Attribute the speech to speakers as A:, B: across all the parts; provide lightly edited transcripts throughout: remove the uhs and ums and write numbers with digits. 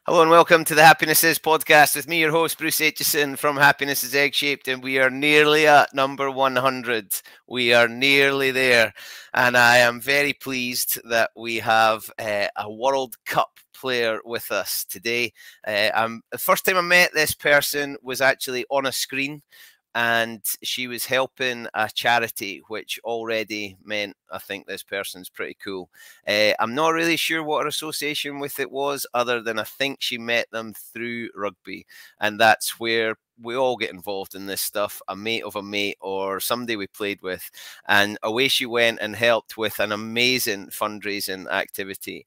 A: Hello and welcome to the Happiness Is podcast with me, your host, Bruce Aitchison from Happiness is Egg-Shaped, and we are nearly at number 100. We are nearly there, and I am very pleased that we have a World Cup player with us today. The first time I met this person was actually on a screen, and she was helping a charity, which already meant I think this person's pretty cool. I'm not really sure what her association with it was, other than I think she met them through rugby, and that's where we all get involved in this stuff, a mate of a mate or somebody we played with, and away she went and helped with an amazing fundraising activity.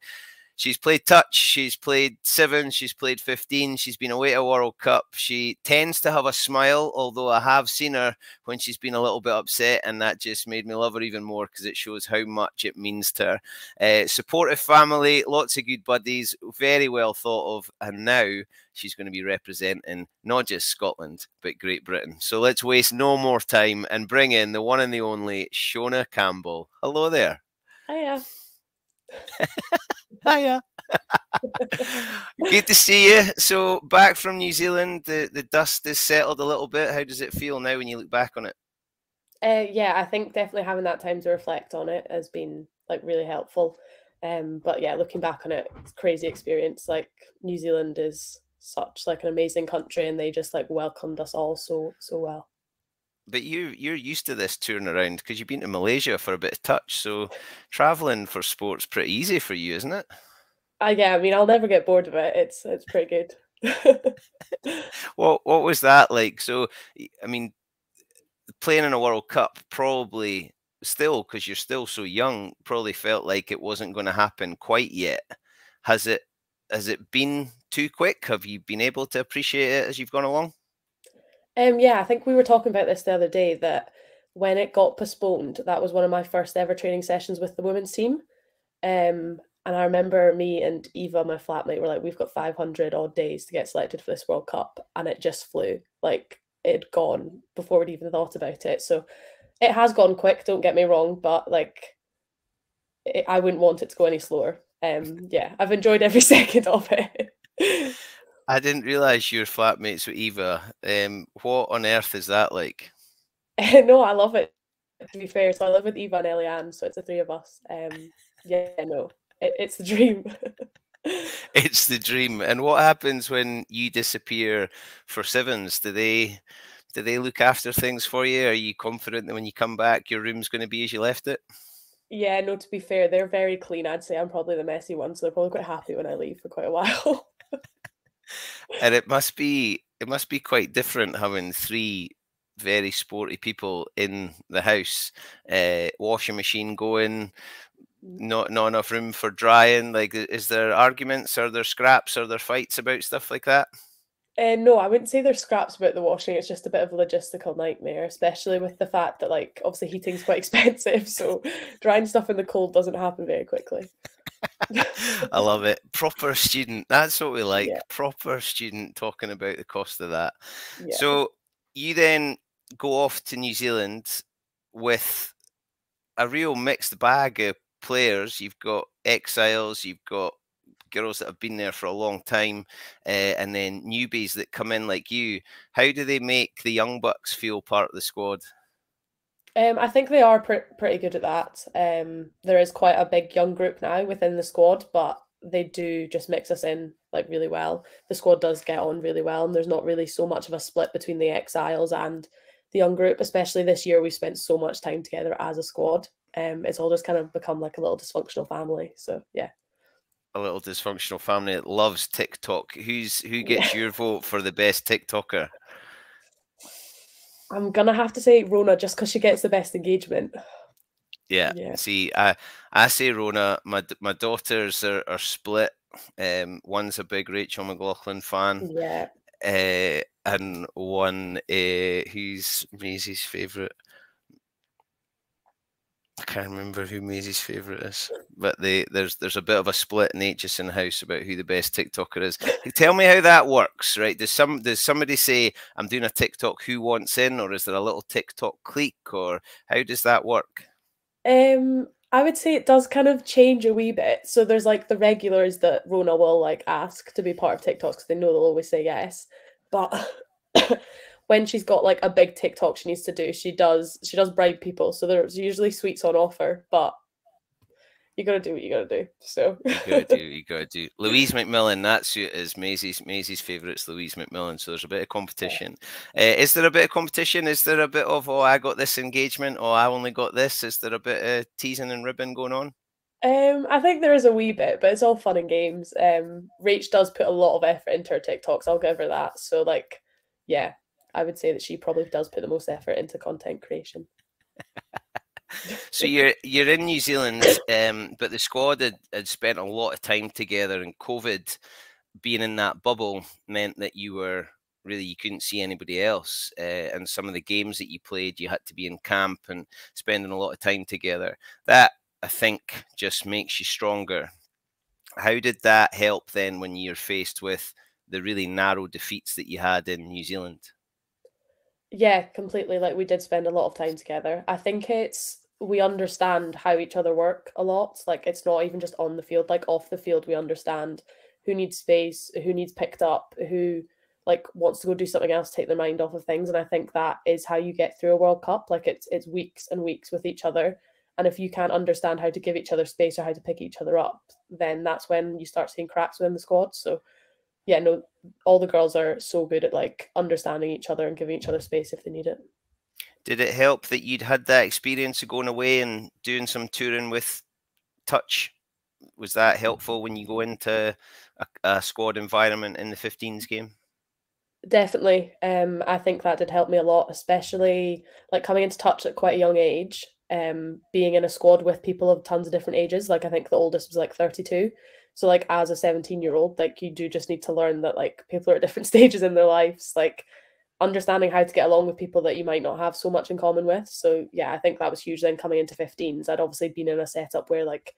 A: She's played touch, she's played 7, she's played 15, she's been away to a World Cup. She tends to have a smile, although I have seen her when she's been a little bit upset, and that just made me love her even more because it shows how much it means to her. Supportive family, lots of good buddies, very well thought of, and now she's going to be representing not just Scotland, but Great Britain. So let's waste no more time and bring in the one and the only Shona Campbell. Hello there.
B: Hiya.
A: Hiya. Good to see you. So back from New Zealand, the dust is settled a little bit. How does it feel now when you look back on it?
B: Yeah, I think definitely having that time to reflect on it has been like really helpful. But yeah, looking back on it, it's a crazy experience. Like New Zealand is such like an amazing country, and they just like welcomed us all so well.
A: But you're used to this touring around because you've been to Malaysia for a bit of touch, so traveling for sport's pretty easy for you, isn't it?
B: Yeah, I mean, I'll never get bored of it. It's pretty good.
A: What was that like? So, I mean, playing in a World Cup probably still, because you're still so young, probably felt like it wasn't going to happen quite yet. Has it been too quick? Have you been able to appreciate it as you've gone along?
B: Yeah, I think we were talking about this the other day, that when it got postponed, that was one of my first ever training sessions with the women's team. And I remember me and Eva, my flatmate, were like, we've got 500 odd days to get selected for this World Cup. And it just flew. Like, it'd gone before we'd even thought about it. So it has gone quick, don't get me wrong, but like, I wouldn't want it to go any slower. Yeah, I've enjoyed every second of it.
A: I didn't realise you were flatmates with Eva. What on earth is that like?
B: No, I love it, to be fair. So I live with Eva and Eliane, so it's the three of us. Yeah, no, it's the dream.
A: It's the dream. And what happens when you disappear for sevens? Do they look after things for you? Are you confident that when you come back, your room's going to be as you left it?
B: Yeah, no, to be fair, they're very clean. I'd say I'm probably the messy one, so they're probably quite happy when I leave for quite a while.
A: And it must be quite different having 3 very sporty people in the house. Washing machine going, not enough room for drying. Like, is there arguments? Are there scraps? Are there fights about stuff like that?
B: No, I wouldn't say there's scraps about the washing. It's just a bit of a logistical nightmare, especially with the fact that, like, obviously heating's quite expensive, so drying stuff in the cold doesn't happen very quickly.
A: I love it. Proper student. That's what we like.
B: Yeah.
A: Proper student talking about the cost of that.
B: Yeah.
A: So you then go off to New Zealand with a real mixed bag of players. You've got exiles, you've got girls that have been there for a long time, and then newbies that come in like you. How do they make the young bucks feel part of the squad?
B: I think they are pretty good at that. There is quite a big young group now within the squad, but they do just mix us in like really well. The squad does get on really well, and there's not really so much of a split between the exiles and the young group. Especially this year, we spent so much time together as a squad. It's all just kind of become like a little dysfunctional family. So yeah.
A: A little dysfunctional family that loves TikTok. Who gets your vote for the best TikToker?
B: I'm gonna have to say Rona, just because she gets the best engagement.
A: Yeah. See, I say Rona. My daughters are split. One's a big Rachel McLaughlin fan.
B: Yeah.
A: And one who's Maisie's favourite. I can't remember who Maisie's favourite is, but there's a bit of a split in Aitchison house about who the best TikToker is. Tell me how that works, right? Does somebody say, I'm doing a TikTok, who wants in, or is there a little TikTok clique, or how does that work?
B: I would say it does kind of change a wee bit. So there's like the regulars that Rona will like ask to be part of TikToks because they know they'll always say yes. But when she's got like a big TikTok she needs to do, she does bribe people. So there's usually sweets on offer, but you gotta do what you gotta do. So
A: You gotta do, you gotta do. Louise McMillan, that's who it is. Maisie's favourite's Louise McMillan. So there's a bit of competition. Is there a bit of competition? Is there a bit of, oh, I got this engagement, or I only got this? Is there a bit of teasing and ribbon going on?
B: I think there is a wee bit, but it's all fun and games. Rach does put a lot of effort into her TikToks. I'll give her that. So like, yeah, I would say that she probably does put the most effort into content creation.
A: So you're in New Zealand, but the squad had spent a lot of time together, and COVID being in that bubble meant that you couldn't see anybody else. And some of the games that you played, you had to be in camp and spending a lot of time together. That, I think, just makes you stronger. How did that help then when you're faced with the really narrow defeats that you had in New Zealand?
B: Yeah, completely. Like we did spend a lot of time together. I think we understand how each other work a lot. Like it's not even just on the field, like off the field we understand who needs space, who needs picked up, who like wants to go do something else, take their mind off of things. And I think that is how you get through a World Cup. Like it's weeks and weeks with each other. And if you can't understand how to give each other space or how to pick each other up, then that's when you start seeing cracks within the squad. So yeah, no, all the girls are so good at like understanding each other and giving each other space if they need it.
A: Did it help that you'd had that experience of going away and doing some touring with touch? Was that helpful when you go into a squad environment in the 15s game?
B: Definitely. I think that did help me a lot, especially like coming into touch at quite a young age. Being in a squad with people of tons of different ages. Like I think the oldest was like 32. So like as a 17-year-old, like you do just need to learn that like people are at different stages in their lives, like understanding how to get along with people that you might not have so much in common with. So yeah, I think that was huge. Then coming into 15s, I'd obviously been in a setup where like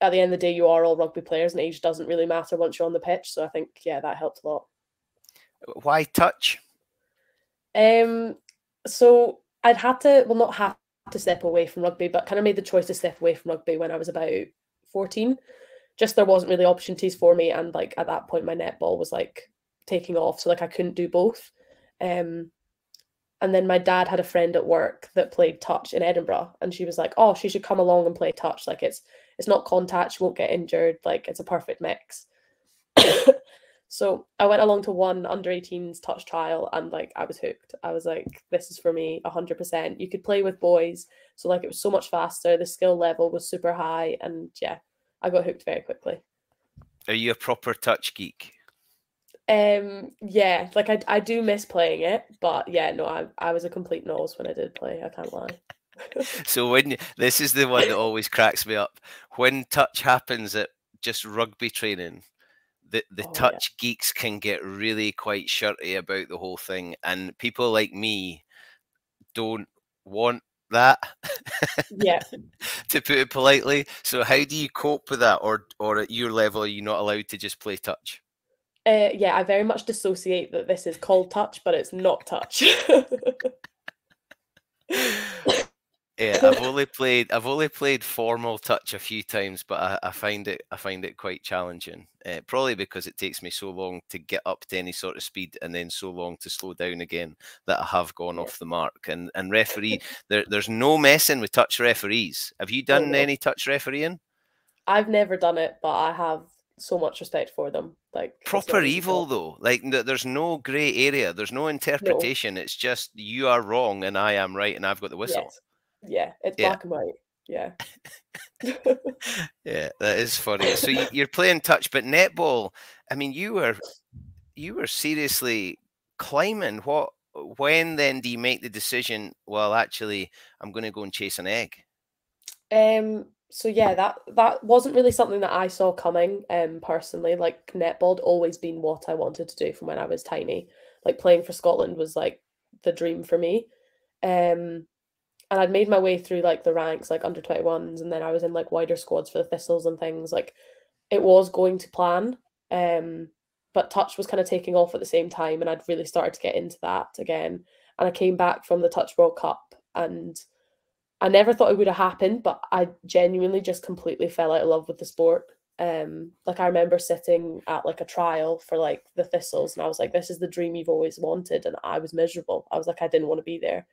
B: at the end of the day you are all rugby players and age doesn't really matter once you're on the pitch. So I think yeah, that helped a lot.
A: Why touch?
B: So I'd had to, well, not have to step away from rugby, but kind of made the choice to step away from rugby when I was about 14. Just there wasn't really opportunities for me, and like at that point, my netball was like taking off, so like I couldn't do both. Um, and then my dad had a friend at work that played touch in Edinburgh, and she was like, "Oh, she should come along and play touch. Like it's not contact, she won't get injured. Like it's a perfect mix." So I went along to one under 18s touch trial and like I was hooked. I was like, this is for me 100%. You could play with boys. So like it was so much faster. The skill level was super high. And yeah, I got hooked very quickly.
A: Are you a proper touch geek?
B: Yeah, like I do miss playing it, but yeah, no, I was a complete nose when I did play. I can't lie.
A: So this is the one that always cracks me up. When touch happens at just rugby training, the touch geeks can get really quite shirty about the whole thing, and people like me don't want that.
B: Yeah.
A: To put it politely. So how do you cope with that, or at your level are you not allowed to just play touch?
B: Yeah, I very much dissociate that this is called touch, but it's not touch.
A: Yeah, I've only played formal touch a few times, but I find it quite challenging. Probably because it takes me so long to get up to any sort of speed, and then so long to slow down again that I have gone
B: Yeah.
A: off the mark. And referee, there's no messing with touch referees. Have you
B: Oh
A: done
B: no.
A: any touch refereeing?
B: I've never done it, but I have so much respect for them. Like it's not
A: Proper
B: an easy job.
A: evil though. Like there's no grey area. There's no
B: No.
A: interpretation. It's just you are wrong and I am right, and I've got the whistle.
B: Yes. Yeah, it's
A: Yeah.
B: black and white. Yeah.
A: Yeah, that is funny. So you're playing touch, but netball. I mean, you were seriously climbing. When then do you make the decision? Well, actually, I'm going to go and chase an egg.
B: So yeah, that wasn't really something that I saw coming, personally. Like netball had always been what I wanted to do from when I was tiny. Like playing for Scotland was like the dream for me. Um and I'd made my way through like the ranks, like under 21s, and then I was in like wider squads for the Thistles and things. Like it was going to plan. Um, but touch was kind of taking off at the same time, and I'd really started to get into that again. And I came back from the Touch World Cup, and I never thought it would have happened, but I genuinely just completely fell out of love with the sport. Like I remember sitting at like a trial for like the Thistles, and I was like, "This is the dream you've always wanted," and I was miserable. I was like, I didn't want to be there,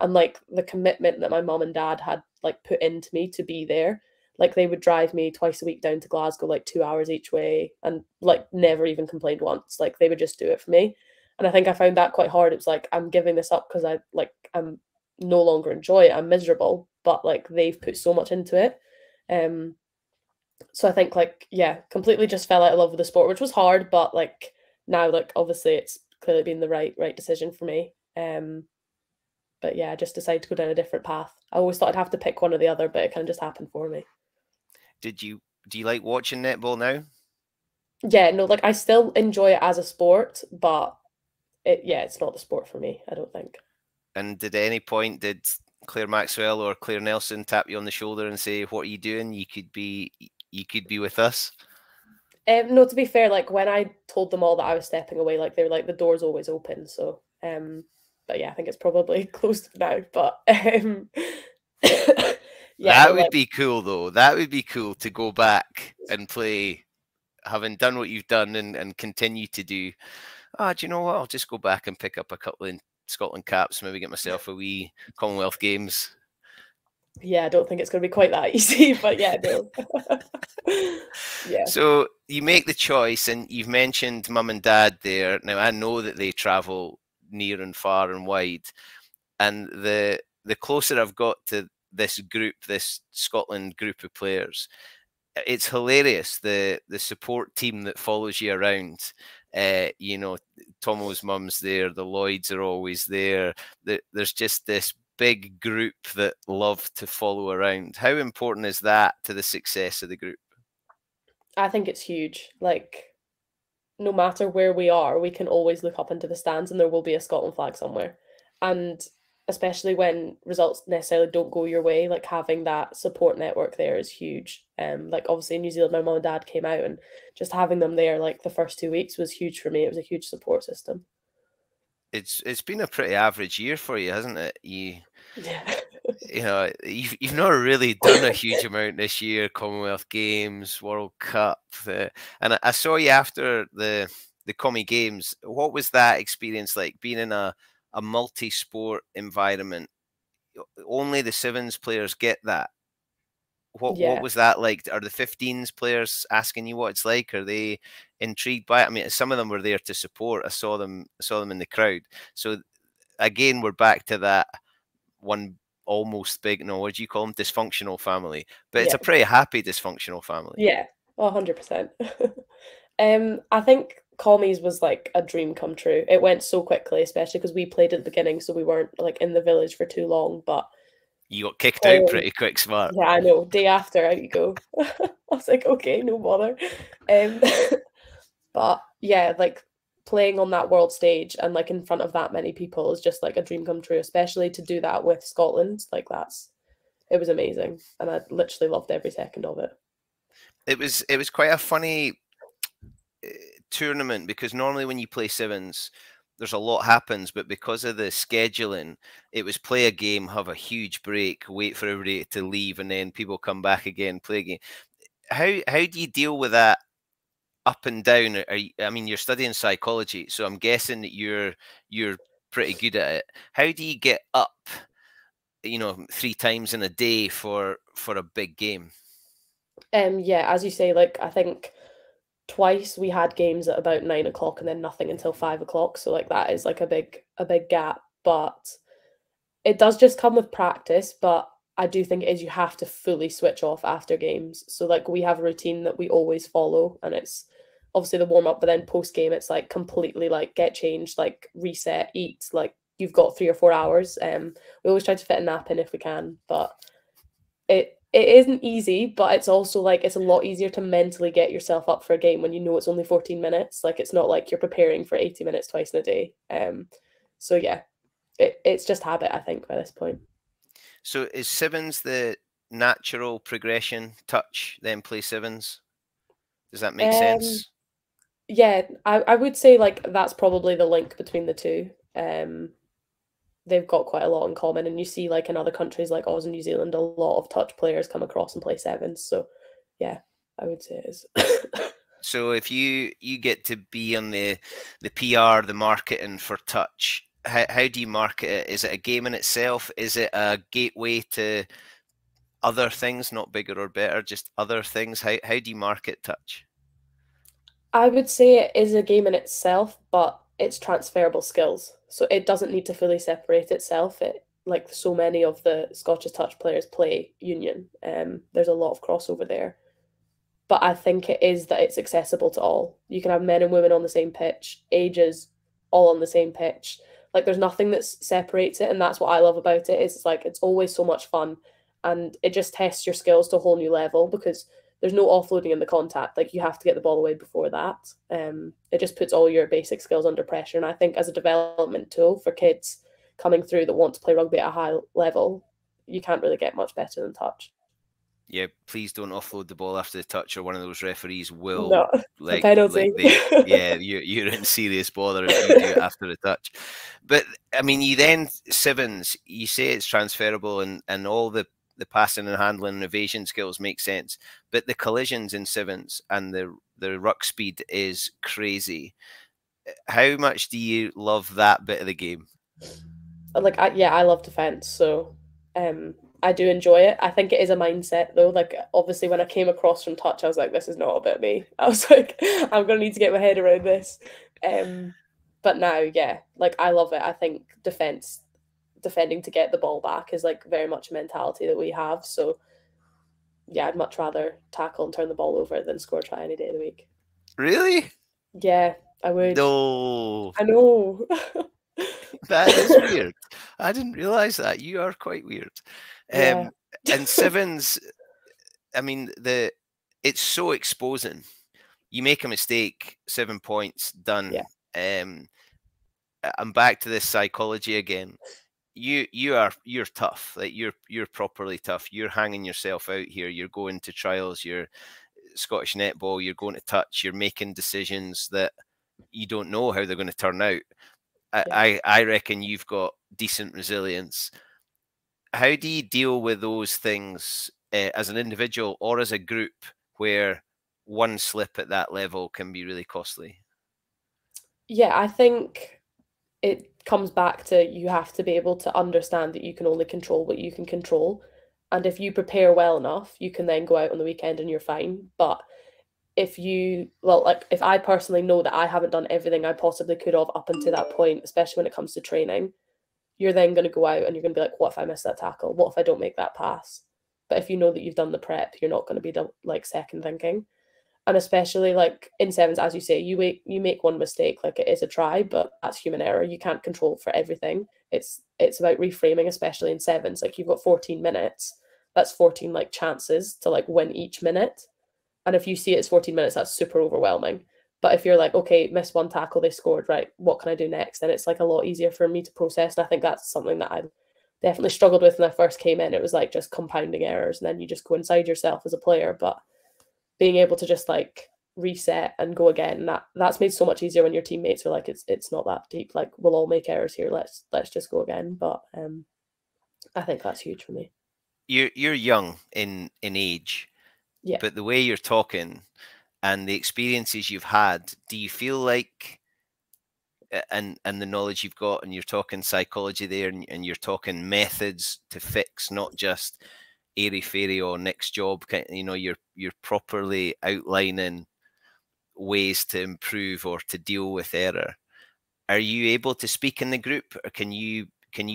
B: and like the commitment that my mom and dad had like put into me to be there. Like they would drive me twice a week down to Glasgow, like 2 hours each way, and like never even complained once. Like they would just do it for me, and I think I found that quite hard. It was like I'm giving this up because I'm no longer enjoy it. I'm miserable, but like they've put so much into it. Um, so I think like yeah, completely just fell out of love with the sport, which was hard, but like now like obviously it's clearly been the right decision for me. But yeah, I just decided to go down a different path. I always thought I'd have to pick one or the other, but it kind of just happened for me.
A: Do you like watching netball now?
B: Yeah, no, like I still enjoy it as a sport, but it's not the sport for me, I don't think.
A: And at any point did Claire Maxwell or Claire Nelson tap you on the shoulder and say, "What are you doing? You could be with us"?
B: No, to be fair, like when I told them all that I was stepping away, like they were like the door's always open. So, but yeah, I think it's probably closed now. But yeah,
A: That
B: no,
A: would
B: like
A: be cool, though. That would be cool to go back and play, having done what you've done and continue to do. Ah, do you know what? I'll just go back and pick up a couple in Scotland caps, maybe get myself a wee Commonwealth Games.
B: yeah, I don't think it's going to be quite that easy. But yeah, no, yeah,
A: So you make the choice, and you've mentioned mum and dad there. Now I know that they travel near and far and wide, and the closer I've got to this group, this Scotland group of players, it's hilarious. The support team that follows you around. Tomo's mum's there. The Lloyds are always there. There's just this big group that love to follow around. How important is that to the success of the group?
B: I think it's huge. Like no matter where we are, we can always look up into the stands and there will be a Scotland flag somewhere. And especially when results necessarily don't go your way, like having that support network there is huge. Like obviously in New Zealand, my mom and dad came out, and just having them there like the first 2 weeks was huge for me. It was a huge support system.
A: It's been a pretty average year for you, hasn't it?
B: Yeah.
A: You've not really done a huge amount this year. Commonwealth Games, World Cup, and I saw you after the Commie Games. What was that experience like, being in a multi-sport environment? Only the sevens players get that. What
B: Yeah.
A: was that like? Are the 15s players asking you what it's like? Are they intrigued by it? I mean, some of them were there to support. I saw them in the crowd. So again, we're back to that one almost big, no, what do you call them? Dysfunctional family. But it's
B: Yeah.
A: a pretty happy dysfunctional family.
B: Yeah. 100%. I think commies was like a dream come true. It went so quickly, especially because we played at the beginning, so we weren't like in the village for too long. But
A: You got kicked out
B: playing,
A: pretty quick, smart.
B: yeah, I know. Day after, out you go. I was like, okay, no bother. Um, but yeah, like playing on that world stage and like in front of that many people is just like a dream come true, especially to do that with Scotland. Like it was amazing, and I literally loved every second of it.
A: It was quite a funny tournament, because normally when you play sevens, there's a lot happens, but because of the scheduling, it was play a game, have a huge break, wait for everybody to leave, and then people come back again, play a game. How do you deal with that up and down? I mean, you're studying psychology, so I'm guessing that you're pretty good at it. How do you get up, 3 times in a day for a big game?
B: Yeah, as you say, like I think twice we had games at about 9 o'clock and then nothing until 5 o'clock. So like that is like a big gap. But it does just come with practice. But I do think it is you have to fully switch off after games. So like we have a routine that we always follow, and it's obviously the warm up, but then post game it's like completely like get changed, like reset, eat, like you've got 3 or 4 hours. We always try to fit a nap in if we can, but it isn't easy, but it's also like it's a lot easier to mentally get yourself up for a game when you know it's only 14 minutes. Like it's not like you're preparing for 80 minutes twice in a day. So yeah, it's just habit, I think, by this point.
A: So is sevens the natural progression? Touch, then play sevens. Does that make
B: Um,
A: sense?
B: yeah, I would say like that's probably the link between the two. they've got quite a lot in common. And you see, like in other countries like Oz and New Zealand, a lot of touch players come across and play sevens. So yeah, I would say it is.
A: So if you get to be on the PR, the marketing for touch, how do you market it? Is it a game in itself? Is it a gateway to other things, not bigger or better, just other things? How do you market touch?
B: I would say it is a game in itself, but it's transferable skills. So it doesn't need to fully separate itself. It like so many of the Scottish touch players play union. There's a lot of crossover there. But I think it is that it's accessible to all. You can have men and women on the same pitch, ages all on the same pitch. Like there's nothing that separates it, and that's what I love about it. Is it's like it's always so much fun, and it just tests your skills to a whole new level because there's no offloading in the contact. Like you have to get the ball away before that. It just puts all your basic skills under pressure, and I think as a development tool for kids coming through that want to play rugby at a high level, you can't really get much better than touch.
A: Yeah, please don't offload the ball after the touch, or one of those referees will
B: No,
A: like
B: penalty.
A: yeah, you're in serious bother if you do it after the touch. But I mean, you then sevens, you say it's transferable, and all the passing and handling and evasion skills make sense, but the collisions in sevens and the ruck speed is crazy. How much do you love that bit of the game?
B: Like I love defense, so I do enjoy it. I think it is a mindset though. Like obviously when I came across from touch, I was like, this is not about me. I was like, I'm gonna need to get my head around this. But now, yeah, like I love it. I think defending to get the ball back is like very much a mentality that we have. So yeah, I'd much rather tackle and turn the ball over than score try any day of the week.
A: Really?
B: Yeah, I would.
A: No.
B: I know.
A: That is weird. I didn't realize that. You are quite weird.
B: Yeah.
A: And sevens, I mean, it's so exposing. You make a mistake, 7 points, done.
B: Yeah.
A: I'm back to this psychology again. You're tough. Like you're properly tough. You're hanging yourself out here. You're going to trials. You're Scottish netball. You're going to touch. You're making decisions that you don't know how they're going to turn out.
B: Yeah.
A: I reckon you've got decent resilience. How do you deal with those things as an individual or as a group where one slip at that level can be really costly?
B: Yeah, I think it comes back to you have to be able to understand that you can only control what you can control. And if you prepare well enough, you can then go out on the weekend and you're fine. But if I personally know that I haven't done everything I possibly could have up until that point, especially when it comes to training, you're then going to go out and you're going to be like, what if I miss that tackle? What if I don't make that pass? But if you know that you've done the prep, you're not going to be like second thinking. And especially like in sevens, as you say, you make one mistake, like it is a try, but that's human error. You can't control for everything. It's about reframing, especially in sevens. Like you've got 14 minutes. That's 14 like chances to like win each minute. And if you see it as 14 minutes, that's super overwhelming. But if you're like, okay, missed one tackle, they scored, right, what can I do next? Then it's like a lot easier for me to process. And I think that's something that I definitely struggled with when I first came in. It was like just compounding errors, and then you just go inside yourself as a player. But being able to just like reset and go again, that's made so much easier when your teammates are like, it's not that deep. Like we'll all make errors here. Let's just go again. But I think that's huge for me.
A: You're young in age,
B: Yeah.
A: but the way you're talking and the experiences you've had, do you feel like and the knowledge you've got, and you're talking psychology there, and you're talking methods to fix, not just airy fairy or next job, you know, you're properly outlining ways to improve or to deal with error. Are you able to speak in the group, or can you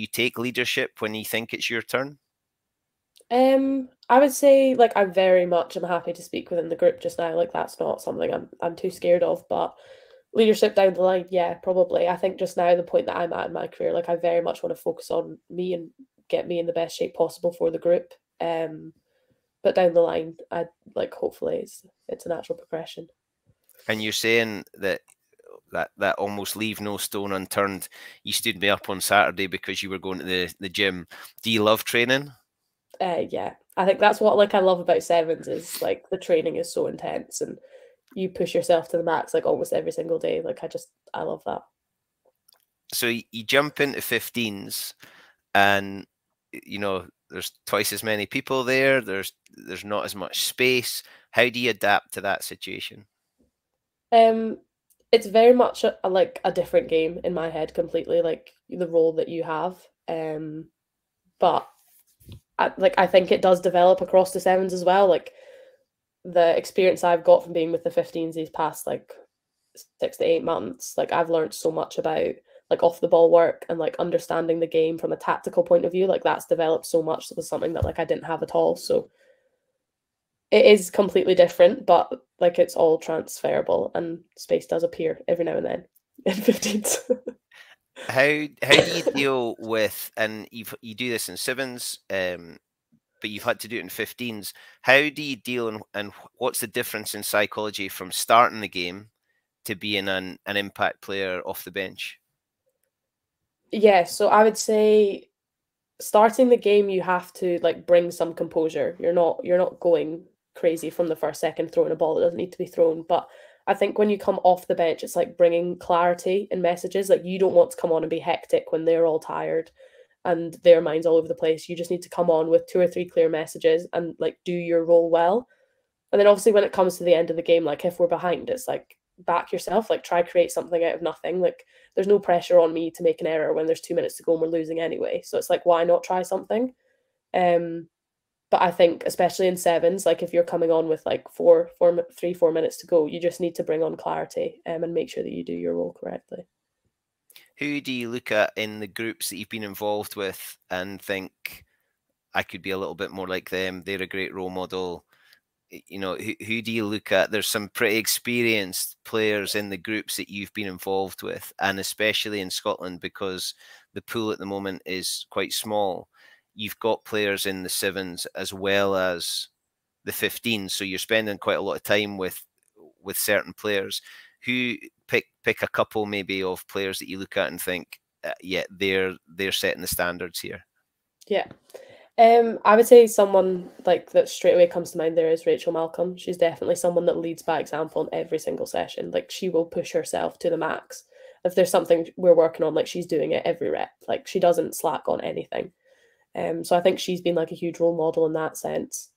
A: take leadership when you think it's your turn?
B: I would say like I very much am happy to speak within the group just now. Like that's not something I'm too scared of, but leadership down the line, yeah, probably. I think just now the point that I'm at in my career, like I very much want to focus on me and get me in the best shape possible for the group. But down the line, I like hopefully it's a natural progression.
A: And you're saying that almost leave no stone unturned. You stood me up on Saturday because you were going to the gym. Do you love training?
B: Yeah, I think that's what like I love about sevens is like the training is so intense and you push yourself to the max like almost every single day. Like I love that.
A: So you jump into 15s, and there's twice as many people there. There's not as much space. How do you adapt to that situation?
B: It's very much like a different game in my head completely, like the role that you have. But I think it does develop across the sevens as well. Like the experience I've got from being with the 15s these past like 6 to 8 months, like I've learned so much about like off the ball work and like understanding the game from a tactical point of view. Like that's developed so much. That was something that like I didn't have at all. So it is completely different, but like it's all transferable, and space does appear every now and then in 15s.
A: How do you deal with, and you do this in sevens, but you've had to do it in 15s. How do you deal, and what's the difference in psychology from starting the game to being an impact player off the bench?
B: Yeah, so I would say starting the game you have to like bring some composure. You're not going crazy from the first second throwing a ball that doesn't need to be thrown. But I think when you come off the bench, it's like bringing clarity in messages. Like you don't want to come on and be hectic when they're all tired and their minds all over the place. You just need to come on with 2 or 3 clear messages and like do your role well. And then obviously when it comes to the end of the game, like if we're behind, it's like back yourself, like try create something out of nothing. Like there's no pressure on me to make an error when there's 2 minutes to go and we're losing anyway. So it's like why not try something? Um but I think especially in sevens, like if you're coming on with like 4 minutes to go, you just need to bring on clarity and make sure that you do your role correctly.
A: Who do you look at in the groups that you've been involved with and think, I could be a little bit more like them? They're a great role model. Who do you look at? There's some pretty experienced players in the groups that you've been involved with, and especially in Scotland, because the pool at the moment is quite small. You've got players in the sevens as well as the 15s, so you're spending quite a lot of time with certain players. Who pick a couple maybe of players that you look at and think, yeah, they're setting the standards here.
B: Yeah. I would say someone like that straight away comes to mind there is Rachel Malcolm. She's definitely someone that leads by example in every single session. Like she will push herself to the max. If there's something we're working on, like she's doing it every rep. Like she doesn't slack on anything. So I think she's been like a huge role model in that sense.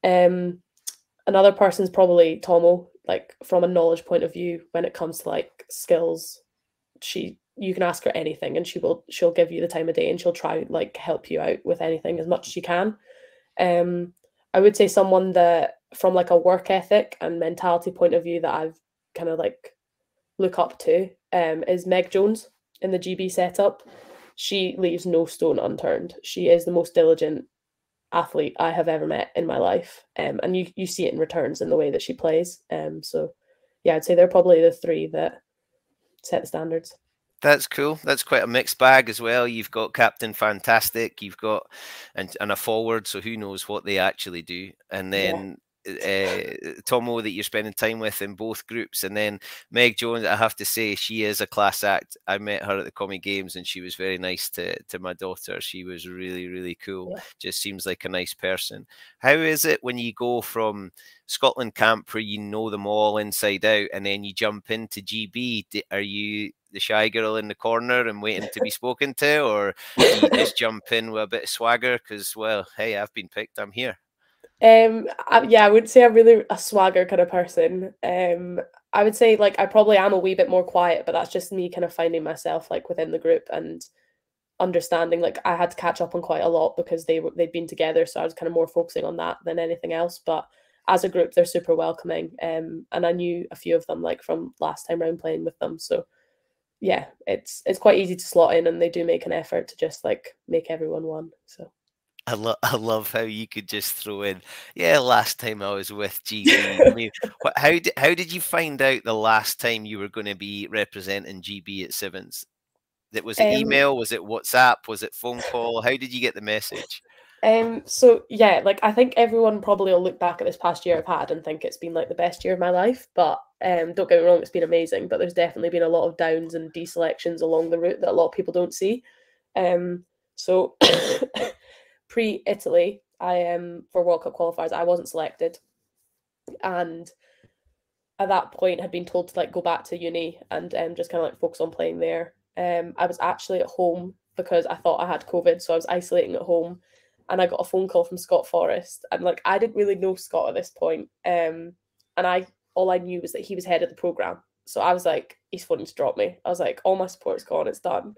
B: Another person's probably Tomo, like from a knowledge point of view, when it comes to like skills, you can ask her anything and she'll give you the time of day and she'll try like help you out with anything as much as she can. I would say someone that from like a work ethic and mentality point of view that I've kind of like look up to is Meg Jones in the GB setup. She leaves no stone unturned. She is the most diligent athlete I have ever met in my life. And you see it in returns in the way that she plays. So yeah, I'd say they're probably the three that set the standards.
A: That's cool. That's quite a mixed bag as well. You've got Captain Fantastic, you've got and a forward, so who knows what they actually do. And
B: Yeah.
A: then Tomo that you're spending time with in both groups, and then Meg Jones. I have to say, she is a class act. I met her at the Commie Games, and she was very nice to my daughter. She was really, really cool.
B: Yeah.
A: Just seems like a nice person. How is it when you go from Scotland camp, where you know them all inside out, and then you jump into GB? Are you the shy girl in the corner and waiting to be spoken to, or do you just jump in with a bit of swagger because, well, hey, I've been picked, I'm here?
B: Yeah, I would say I'm really a swagger kind of person. I would say like I probably am a wee bit more quiet, but that's just me kind of finding myself like within the group and understanding. Like I had to catch up on quite a lot because they'd been together, so I was kind of more focusing on that than anything else. But as a group, they're super welcoming. And I knew a few of them like from last time around playing with them, so yeah, it's quite easy to slot in, and they do make an effort to just like make everyone one. So.
A: I love how you could just throw in, yeah, last time I was with GB. I mean, how did you find out the last time you were going to be representing GB at Sevens? Was it
B: um,
A: email? Was it WhatsApp? Was it phone call? How did you get the message?
B: so yeah, like I think everyone probably will look back at this past year I've had and think it's been like the best year of my life. But don't get me wrong, it's been amazing. But there's definitely been a lot of downs and deselections along the route that a lot of people don't see. So pre Italy, I for World Cup qualifiers, I wasn't selected, and at that point had been told to like go back to uni and just kind of like focus on playing there. I was actually at home because I thought I had COVID, so I was isolating at home, and I got a phone call from Scott Forrest, and like I didn't really know Scott at this point, and I all I knew was that he was head of the program, so I was like, he's phoning to drop me. I was like, all my support's gone, it's done.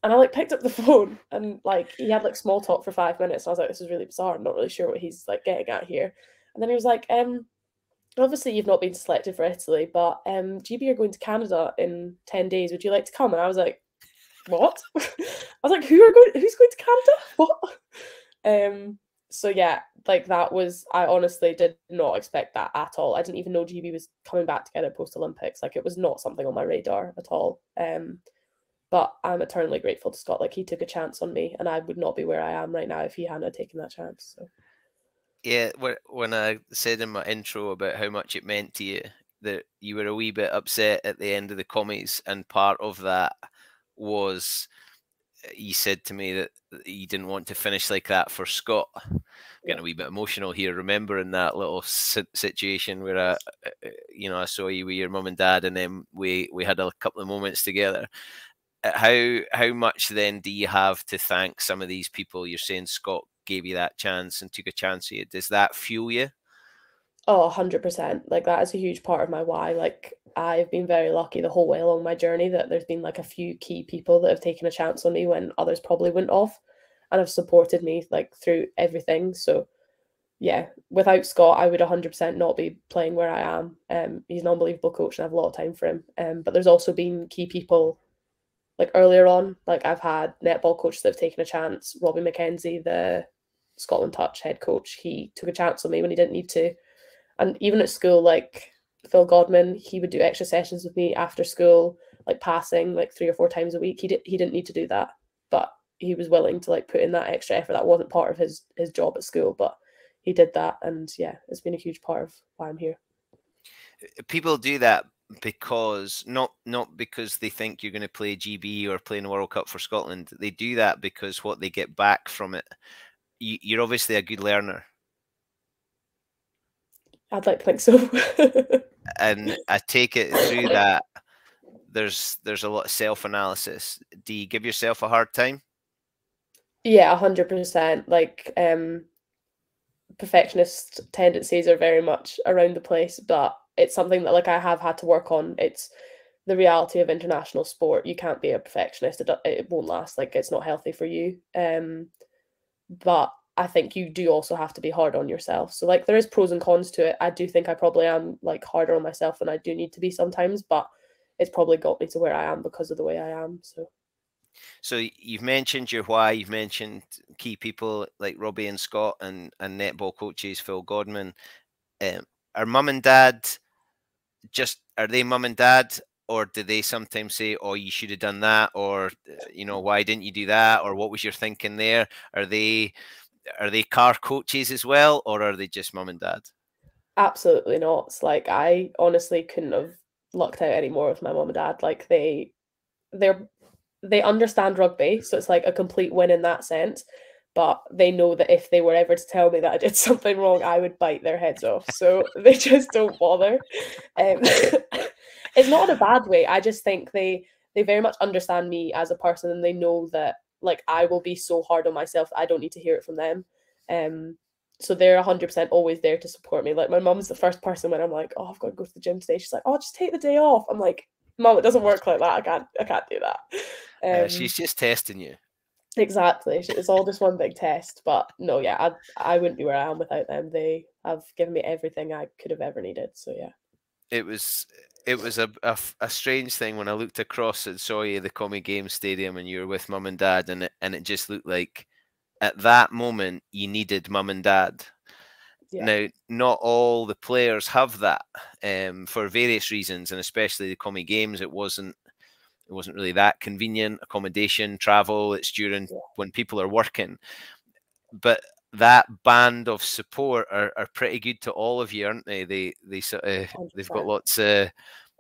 B: And I like picked up the phone and like he had like small talk for 5 minutes. I was like, this is really bizarre. I'm not really sure what he's like getting at here. And then he was like, obviously you've not been selected for Italy, but GB are going to Canada in 10 days. Would you like to come? And I was like, what? I was like, who's going to Canada? What? So yeah, like that was, I honestly did not expect that at all. I didn't even know GB was coming back together post Olympics. Like it was not something on my radar at all. But I'm eternally grateful to Scott. Like he took a chance on me, and I would not be where I am right now if he hadn't taken that chance. So.
A: Yeah, when I said in my intro about how much it meant to you, that you were a wee bit upset at the end of the commies, and part of that was you said to me that you didn't want to finish like that for Scott. Getting a wee bit emotional here, remembering that little situation where I saw you with your mum and dad, and then we had a couple of moments together. How much then do you have to thank some of these people? You're saying Scott gave you that chance and took a chance on you. Does that fuel you?
B: Oh, 100%. Like that is a huge part of my why. Like I've been very lucky the whole way along my journey that there's been like a few key people that have taken a chance on me when others probably wouldn't have, and have supported me like through everything. So yeah, without Scott, I would 100% not be playing where I am. He's an unbelievable coach and I have a lot of time for him. But there's also been key people like earlier on, like I've had netball coaches that have taken a chance. Robbie McKenzie, the Scotland Touch head coach, he took a chance on me when he didn't need to. And even at school, like Phil Godman, he would do extra sessions with me after school, like passing like 3 or 4 times a week. He didn't need to do that, but he was willing to like put in that extra effort. That wasn't part of his job at school, but he did that, and yeah, it's been a huge part of why I'm here.
A: People do that because not because they think you're going to play GB or play in the World Cup for Scotland. They do that because what they get back from it. You're obviously a good learner.
B: I'd like to think so.
A: And I take it through that there's a lot of self-analysis. Do you give yourself a hard time?
B: Yeah, 100%. Like perfectionist tendencies are very much around the place, but it's something that like I have had to work on. It's the reality of international sport. You can't be a perfectionist. It won't last. Like it's not healthy for you. But I think you do also have to be hard on yourself. So like there is pros and cons to it. I do think I probably am like harder on myself than I do need to be sometimes, but it's probably got me to where I am because of the way I am.
A: So you've mentioned your why. You've mentioned key people like Robbie and Scott and netball coaches Phil Godman. Are mum and dad are they mum and dad, or do they sometimes say, "Oh, you should have done that," or why didn't you do that, or what was your thinking there? Are they car coaches as well, or are they just mum and dad?
B: Absolutely not. It's like I honestly couldn't have lucked out any more with my mum and dad. Like they understand rugby, so it's like a complete win in that sense. But they know that if they were ever to tell me that I did something wrong, I would bite their heads off. So they just don't bother. It's not in a bad way. I just think they very much understand me as a person, and they know that like I will be so hard on myself. I don't need to hear it from them. So they're 100% always there to support me. Like my mum's the first person when I'm like, oh, I've got to go to the gym today. She's like, oh, just take the day off. I'm like, Mum, it doesn't work like that. I can't do that.
A: She's just testing you.
B: Exactly. It's all just one big test. But no, yeah, I wouldn't be where I am without them. They have given me everything I could have ever needed. So yeah.
A: It was a strange thing when I looked across and saw you at the Commonwealth Games stadium and you were with mum and dad, and it just looked like at that moment you needed mum and dad. Yeah. Now, not all the players have that for various reasons, and especially the Commonwealth Games. It wasn't really that convenient. Accommodation, travel. It's during when people are working, but that band of support are pretty good to all of you, aren't they? They've got lots of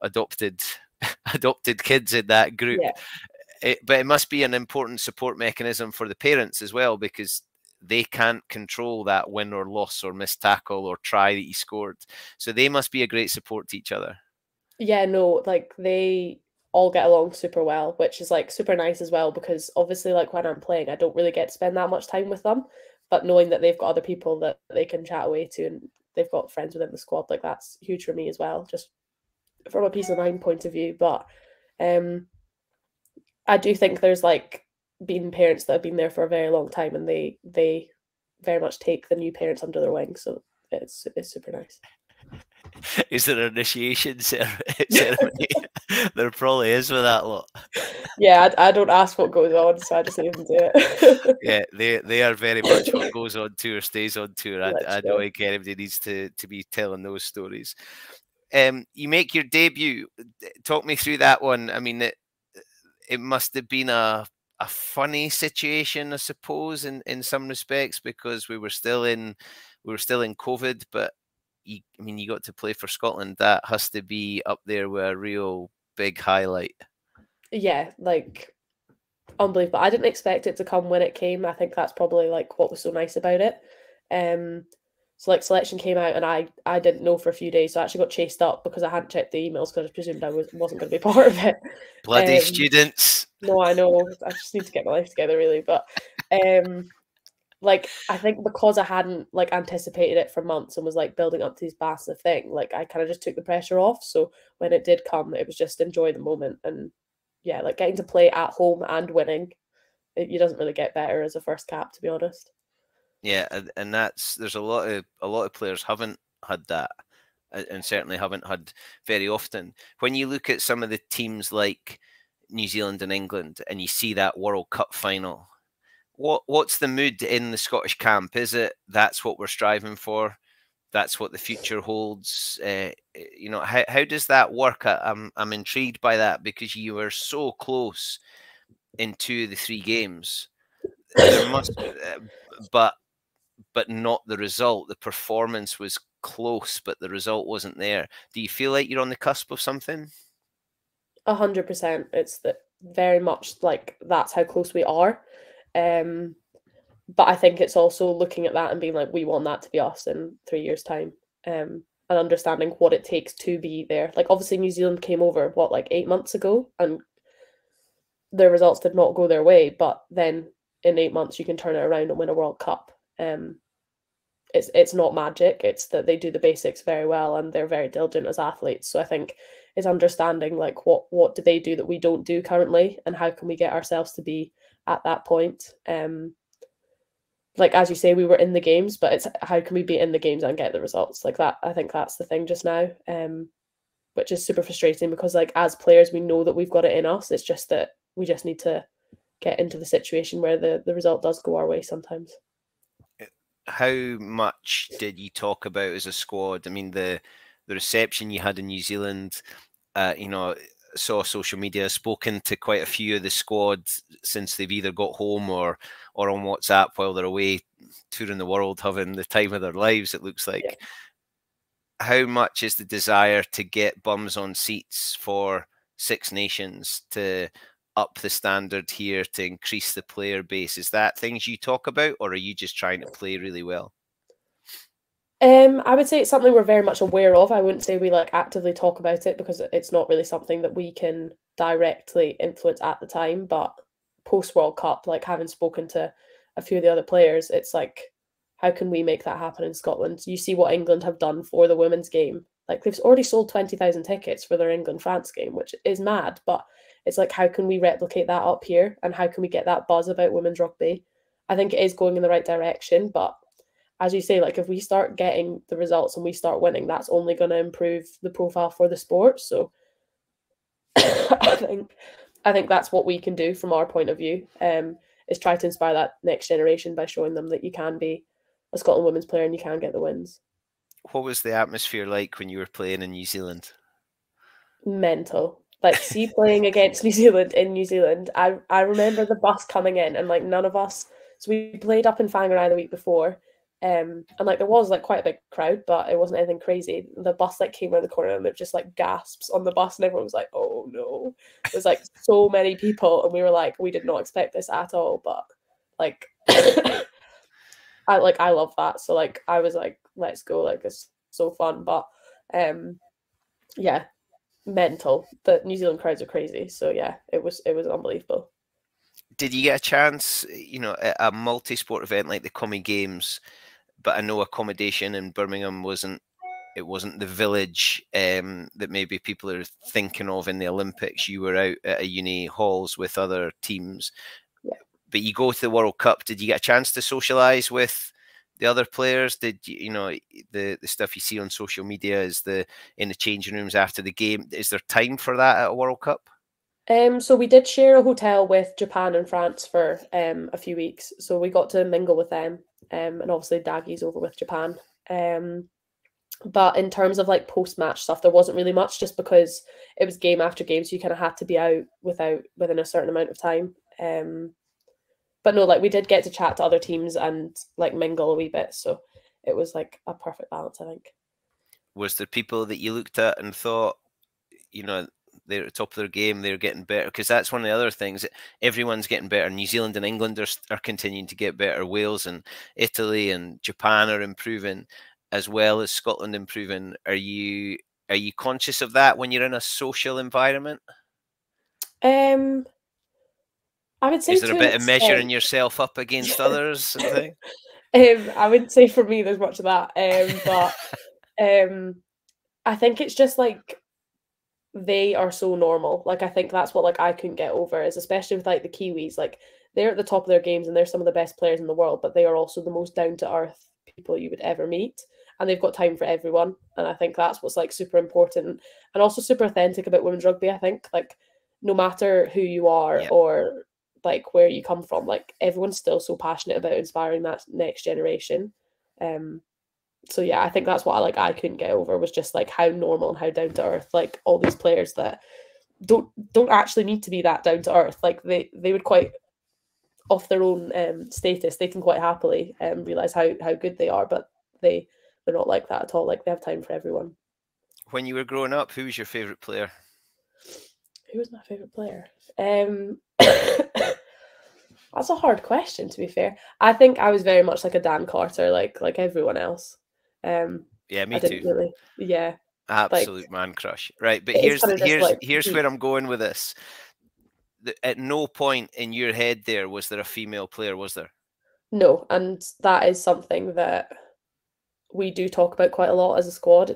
A: adopted kids in that group. Yeah. But it must be an important support mechanism for the parents as well, because they can't control that win or loss or missed tackle or try that you scored. So they must be a great support to each other.
B: Yeah, no, like they all get along super well, which is like super nice as well, because obviously like when I'm playing I don't really get to spend that much time with them, but knowing that they've got other people that they can chat away to and they've got friends within the squad, like that's huge for me as well, just from a peace of mind point of view. But I do think there's like been parents that have been there for a very long time and they very much take the new parents under their wing, so it's super nice.
A: Is there an initiation ceremony? There probably is with that lot.
B: Yeah, I don't ask what goes on, so I just leave them to it.
A: Yeah, they are very much what goes on tour stays on tour. I don't think anybody needs to be telling those stories. You make your debut. Talk me through that one. I mean, it must have been a funny situation, I suppose, in some respects, because we were still in COVID, but you got to play for Scotland. That has to be up there with a real big highlight.
B: Yeah, like unbelievable. I didn't expect it to come when it came. I think that's probably like what was so nice about it. So like selection came out and I didn't know for a few days, so I actually got chased up because I hadn't checked the emails because I presumed I wasn't going to be part of it.
A: Bloody students.
B: No, I know. I just need to get my life together, really. But like I think because I hadn't like anticipated it for months and was like building up to this massive thing, like I kind of just took the pressure off. So when it did come, it was just enjoy the moment. And yeah, like getting to play at home and winning, it doesn't really get better as a first cap, to be honest.
A: Yeah, and there's a lot of players haven't had that, and certainly haven't had very often. When you look at some of the teams like New Zealand and England, and you see that World Cup final, what's the mood in the Scottish camp? Is it that's what we're striving for? That's what the future holds. How does that work? I'm intrigued by that, because you were so close in 2 of the 3 games. There must, but not the result. The performance was close, but the result wasn't there. Do you feel like you're on the cusp of something?
B: 100%. It's very much like that's how close we are. But I think it's also looking at that and being like, we want that to be us in 3 years' time. And understanding what it takes to be there. Like obviously New Zealand came over, like 8 months ago, and their results did not go their way, but then in 8 months you can turn it around and win a World Cup. It's not magic. It's that they do the basics very well and they're very diligent as athletes. So I think it's understanding like what do they do that we don't do currently, and how can we get ourselves to be at that point. Like as you say, we were in the games, but it's how can we be in the games and get the results like that. I think that's the thing just now, which is super frustrating, because like as players we know that we've got it in us. It's just that we just need to get into the situation where the result does go our way sometimes.
A: How much did you talk about as a squad? I mean, the reception you had in New Zealand, saw social media, spoken to quite a few of the squad since they've either got home or on WhatsApp while they're away touring the world, having the time of their lives, it looks like. Yeah. How much is the desire to get bums on seats for Six Nations, to up the standard here, to increase the player base? Is that things you talk about, or are you just trying to play really well?
B: I would say it's something we're very much aware of. I wouldn't say we like actively talk about it, because it's not really something that we can directly influence at the time. But post World Cup, like having spoken to a few of the other players, it's like, how can we make that happen in Scotland? You see what England have done for the women's game. Like they've already sold 20,000 tickets for their England-France game, which is mad. But it's like, how can we replicate that up here? And how can we get that buzz about women's rugby? I think it is going in the right direction, but as you say, like if we start getting the results and we start winning, that's only going to improve the profile for the sport. So I think that's what we can do from our point of view, is try to inspire that next generation by showing them that you can be a Scotland women's player and you can get the wins.
A: What was the atmosphere like when you were playing in New Zealand?
B: Mental. Like, see, playing against New Zealand in New Zealand, I remember the bus coming in and like none of us, so we played up in Whangarei the week before. And like there was like quite a big crowd, but it wasn't anything crazy. The bus like came around the corner and there just like gasps on the bus, and everyone was like, "Oh no!" There's like so many people, and we were like, we did not expect this at all. But like, I love that. So I was like, let's go! Like it's so fun. But yeah, mental. The New Zealand crowds are crazy. So yeah, it was unbelievable.
A: Did you get a chance, at a multi-sport event like the Commie Games, but I know accommodation in Birmingham wasn't the village that maybe people are thinking of in the Olympics. You were out at a uni halls with other teams,
B: Yeah.
A: but you go to the World Cup. Did you get a chance to socialise with the other players? Did the stuff you see on social media is in the changing rooms after the game? Is there time for that at a World Cup?
B: So we did share a hotel with Japan and France for a few weeks. So we got to mingle with them. And obviously Dagi's over with Japan. But in terms of like post-match stuff, there wasn't really much just because it was game after game, so you kind of had to be out within a certain amount of time. But no, like we did get to chat to other teams and like mingle a wee bit, so it was like a perfect balance, I think.
A: Was there people that you looked at and thought, they're at the top of their game, they're getting better? Because that's one of the other things. Everyone's getting better. New Zealand and England are continuing to get better. Wales and Italy and Japan are improving, as well as Scotland improving. Are you conscious of that when you're in a social environment?
B: I would say
A: Is there a
B: to an
A: bit of measuring
B: extent.
A: yourself up against others and things?
B: I wouldn't say for me there's much of that. But I think it's just like they are so normal. Like I think that's what like I couldn't get over is especially with like the Kiwis, like they're at the top of their games and they're some of the best players in the world, but they are also the most down to earth people you would ever meet. And they've got time for everyone. And I think that's what's like super important and also super authentic about women's rugby. I think like no matter who you are
A: Yeah.
B: or like where you come from, like everyone's still so passionate about inspiring that next generation. Um so yeah, I think that's what I couldn't get over was just like how normal and how down to earth like all these players that don't actually need to be that down to earth. Like they would quite off their own status, they can quite happily realize how good they are, but they're not like that at all. Like they have time for everyone.
A: When you were growing up, who was your favourite player?
B: Who was my favorite player? That's a hard question, to be fair. I think I was very much like a Dan Carter, like everyone else.
A: Yeah,
B: I
A: me
B: didn't
A: too.
B: really, yeah, like
A: Absolute man crush. Right, but
B: it's
A: here's
B: kind of just like
A: here's where
B: peak.
A: I'm going with this. At no point in your head there was there a female player, was there?
B: No, and that is something that we do talk about quite a lot as a squad.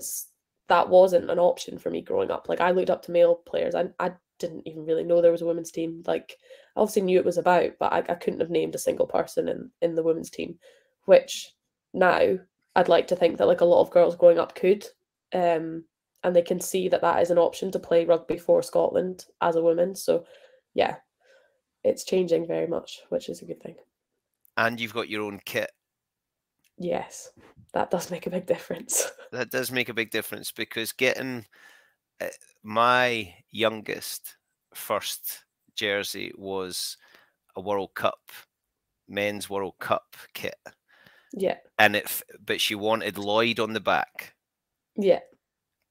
B: That wasn't an option for me growing up. Like I looked up to male players. I didn't even really know there was a women's team. Like I obviously knew it was about, but I couldn't have named a single person in the women's team, which now I'd like to think that like a lot of girls growing up could, and they can see that that is an option to play rugby for Scotland as a woman. So yeah, it's changing very much, which is a good thing.
A: And you've got your own kit.
B: Yes, that does make a big difference.
A: That does make a big difference because getting my youngest first jersey was a World Cup, men's World Cup kit,
B: Yeah,
A: and but she wanted Lloyd on the back.
B: yeah,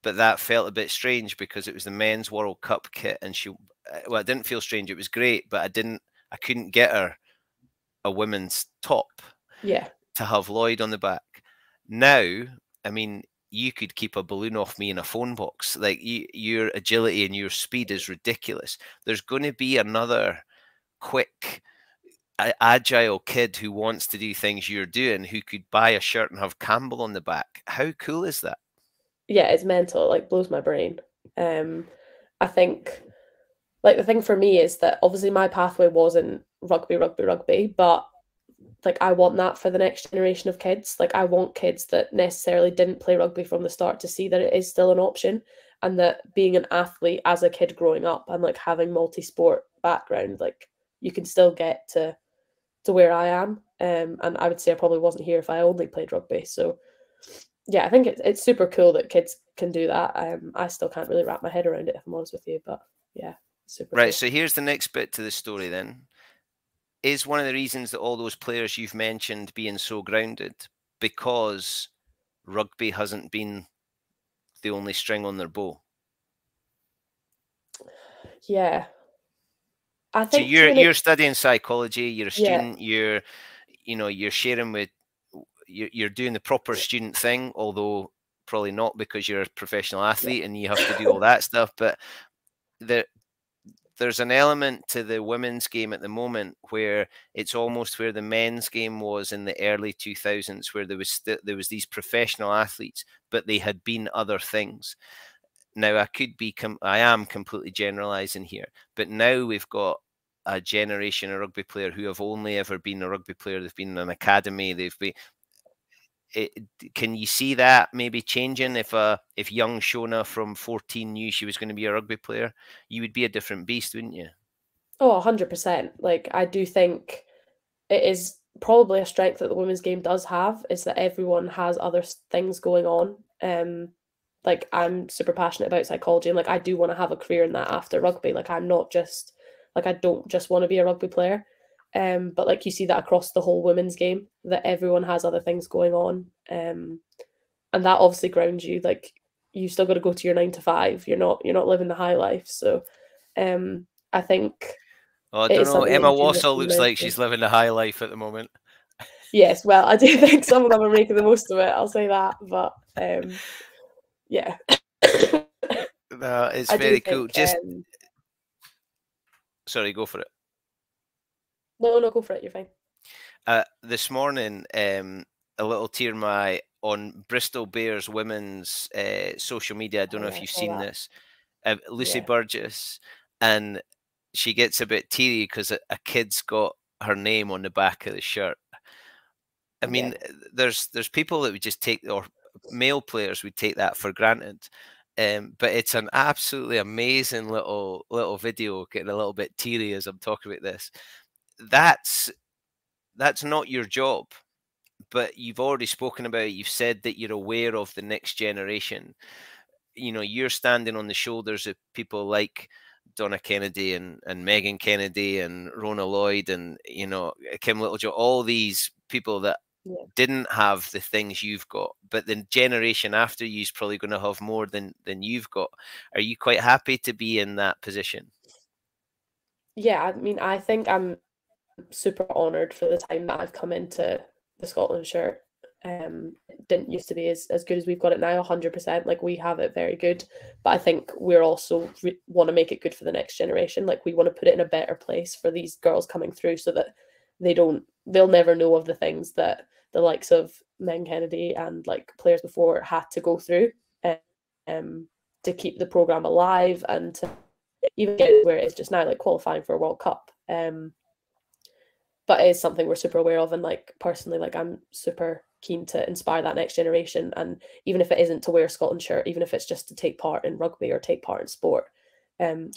A: But that felt a bit strange because it was the men's World Cup kit, and well, it didn't feel strange. It was great, but I couldn't get her a women's top
B: yeah.
A: to have Lloyd on the back. Now, I mean, you could keep a balloon off me in a phone box. Like your agility and your speed is ridiculous. There's going to be another quick, agile kid who wants to do things you're doing, who could buy a shirt and have Campbell on the back. How cool is that?
B: Yeah, it's mental. It, like blows my brain. I think like the thing for me is that obviously my pathway wasn't rugby, but like I want that for the next generation of kids. Like I want kids that necessarily didn't play rugby from the start to see that it is still an option and that being an athlete as a kid growing up and like having multi-sport background, like you can still get to where I am. And I would say I probably wasn't here if I only played rugby. So yeah, I think it's super cool that kids can do that. I still can't really wrap my head around it if I'm honest with you, but yeah, super
A: Right.
B: cool.
A: So here's the next bit to the story then. Is one of the reasons that all those players you've mentioned being so grounded because rugby hasn't been the only string on their bow?
B: Yeah, I
A: So
B: think to an
A: you're studying psychology, you're a
B: yeah,
A: student, you're sharing with you're doing the proper student thing, although probably not because you're a professional athlete and you have to do all that stuff. But there's an element to the women's game at the moment where it's almost where the men's game was in the early 2000s, where there was these professional athletes, but they had been other things. Now, I am completely generalizing here, but now we've got a generation of rugby player who have only ever been a rugby player. They've been in an academy. Can you see that maybe changing if young Shona from 14 knew she was going to be a rugby player? You would be a different beast, wouldn't you?
B: Oh, 100%. Like, I do think it is probably a strength that the women's game does have, is that everyone has other things going on. Like, I'm super passionate about psychology, and like I do want to have a career in that after rugby. Like, I'm not just like, I don't just want to be a rugby player. But like, you see that across the whole women's game, that everyone has other things going on. And that obviously grounds you. Like, you still got to go to your 9 to 5. You're not living the high life. So I think
A: Oh, I
B: it
A: don't
B: is
A: know.
B: something that
A: Emma
B: you do
A: Wassell
B: listen
A: looks like
B: mentally.
A: she's living the high life at the moment.
B: Yes, well, I do think some of them are making the most of it. I'll say that, but yeah,
A: No, it's
B: I do
A: very
B: think.
A: cool. Just sorry, go for it.
B: No, go for it. You're fine.
A: This morning, a little tear in my eye on Bristol Bears women's social media. I don't
B: Oh
A: know
B: yeah,
A: if
B: I
A: you've
B: saw
A: seen
B: that.
A: this. Lucy
B: Yeah,
A: Burgess, and she gets a bit teary because a kid's got her name on the back of the shirt. I
B: yeah,
A: mean, there's people that would just take, or male players would take that for granted. But it's an absolutely amazing little video. Getting a little bit teary as I'm talking about this. That's not your job, but you've already spoken about it. You've said that you're aware of the next generation. You're standing on the shoulders of people like Donna Kennedy and Megan Kennedy and Rona Lloyd and Kim Littlejohn, all these people that
B: yeah.
A: didn't have the things you've got, but the generation after you is probably going to have more than you've got. Are you quite happy to be in that position?
B: Yeah, I mean, I think I'm super honoured for the time that I've come into the Scotland shirt. It didn't used to be as good as we've got it now, 100%. Like, we have it very good, but I think we're also want to make it good for the next generation. Like, we want to put it in a better place for these girls coming through, so that they'll never know of the things that the likes of Megan Kennedy and like players before had to go through, um, to keep the program alive and to even get where it is just now, like qualifying for a World Cup. But it is something we're super aware of, and like personally, like I'm super keen to inspire that next generation. And even if it isn't to wear a Scotland shirt, even if it's just to take part in rugby or take part in sport,